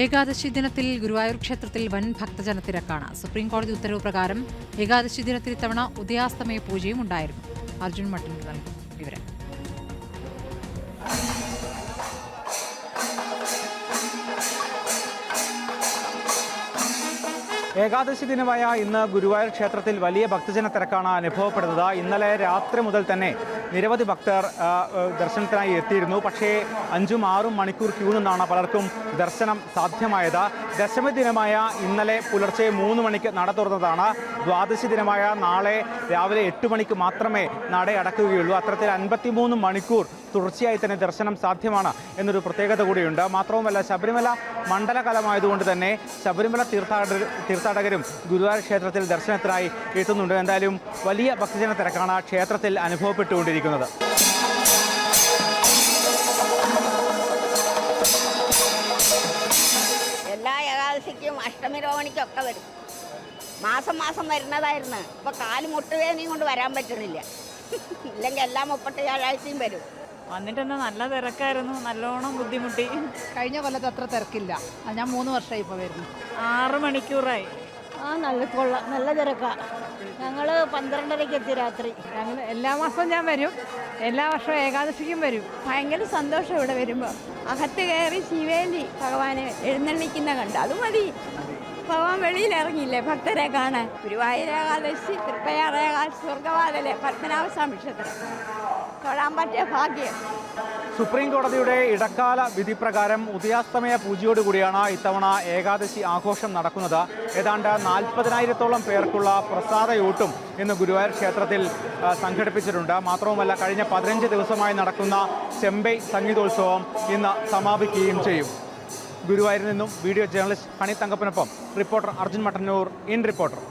ഏകാദശി ദിനത്തിൽ ഗുരുവായൂർ ക്ഷേത്രത്തിൽ വൻ ഭക്തജനത്തിരക്കാണ്. സുപ്രീം കോടതി ഉത്തരവ് പ്രകാരം ഏകാദശി ദിനത്തിൽ ഇത്തവണ ഉദയാസ്തമയ പൂജയും ഉണ്ടായിരുന്നു. അർജുൻ മട്ടന്നൂർ നൽകും വിവരം. ഏകാദശി ദിനമായ ഇന്ന് ഗുരുവായൂർ ക്ഷേത്രത്തിൽ വലിയ ഭക്തജന തിരക്കാണ് അനുഭവപ്പെടുന്നത്. ഇന്നലെ രാത്രി മുതൽ തന്നെ നിരവധി ഭക്തർ ദർശനത്തിനായി എത്തിയിരുന്നു. പക്ഷേ 5-6 മണിക്കൂർ ക്യൂ നിന്നാണ് പലർക്കും ദർശനം സാധ്യമായത്. ദശമി ദിനമായ ഇന്നലെ പുലർച്ചെ 3 മണിക്ക് നട തുറന്നതാണ്. ദ്വാദശി ദിനമായ നാളെ രാവിലെ 8 മണിക്ക് മാത്രമേ നട അടക്കുകയുള്ളൂ. അത്തരത്തിൽ 53 മണിക്കൂർ തുടർച്ചയായി തന്നെ ദർശനം സാധ്യമാണ് എന്നൊരു പ്രത്യേകത കൂടിയുണ്ട്. മാത്രവുമല്ല, ശബരിമല മണ്ഡലകാലമായതുകൊണ്ട് തന്നെ ശബരിമല തീർത്ഥാടകരും ഗുരുവായൂർ ക്ഷേത്രത്തിൽ ദർശനത്തിനായി എത്തുന്നുണ്ട്. എന്തായാലും വലിയ ഭക്തജന തിരക്കാണ് ക്ഷേത്രത്തിൽ അനുഭവപ്പെട്ടുകൊണ്ടിരിക്കുന്നത്. എല്ലാ ഏകാദശിക്കും അഷ്ടമി രോഹിണിക്കൊക്കെ വരും. മാസം മാസം വരുന്നതായിരുന്നു. ഇപ്പൊ കാല് മുട്ടുവേദനയും കൊണ്ട് വരാൻ പറ്റണില്ല. ഇല്ലെങ്കിൽ എല്ലാ 30 വ്യാഴാഴ്ചയും വരും. വന്നിട്ട് തന്നെ നല്ല തിരക്കായിരുന്നു, നല്ലോണം ബുദ്ധിമുട്ടി. കഴിഞ്ഞ കൊല്ലത്ത് അത്ര തിരക്കില്ല. ഞാൻ 3 വർഷമായി ഇപ്പോൾ വരുന്നു. 6 മണിക്കൂറായി. നല്ല തിരക്കാണ്. ഞങ്ങൾ 12:30 എത്തി രാത്രി. ഞങ്ങൾ എല്ലാ മാസവും ഞാൻ വരും. എല്ലാ വർഷവും ഏകാദശിക്കും വരും. ഭയങ്കര സന്തോഷം ഇവിടെ വരുമ്പോൾ. അകത്ത് കയറി ശിവേലി ഭഗവാനെ എഴുന്നള്ളിക്കുന്ന കണ്ട് അത് മതി. ഭഗവാൻ വെളിയിൽ ഇറങ്ങിയില്ലേ ഭക്തരെ കാണാൻ. ഗുരുവായൂർ ഏകാദശി, തൃപ്പയാർ ഏകാദശി, സ്വർഗവാതിലെ പത്മനാഭസ്വാമി ക്ഷേത്രം തൊഴാൻ പറ്റിയ ഭാഗ്യം. സുപ്രീം കോടതിയുടെ ഇടക്കാല വിധി പ്രകാരം ഉദയാസ്തമയ പൂജയോടുകൂടിയാണ് ഇത്തവണ ഏകാദശി ആഘോഷം നടക്കുന്നത്. ഏതാണ്ട് 40,000-ഓളം പേർക്കുള്ള പ്രസാദയൂട്ടും ഇന്ന് ഗുരുവായൂർ ക്ഷേത്രത്തിൽ സംഘടിപ്പിച്ചിട്ടുണ്ട്. മാത്രവുമല്ല, കഴിഞ്ഞ 15 ദിവസമായി നടക്കുന്ന ചെമ്പൈ സംഗീതോത്സവം ഇന്ന് സമാപിക്കുകയും ചെയ്യും. ഗുരുവായൂരിൽ നിന്നും വീഡിയോ ജേർണലിസ്റ്റ് ഹണി തങ്കപ്പനൊപ്പം reporter Arjun Mattannur, in reporter.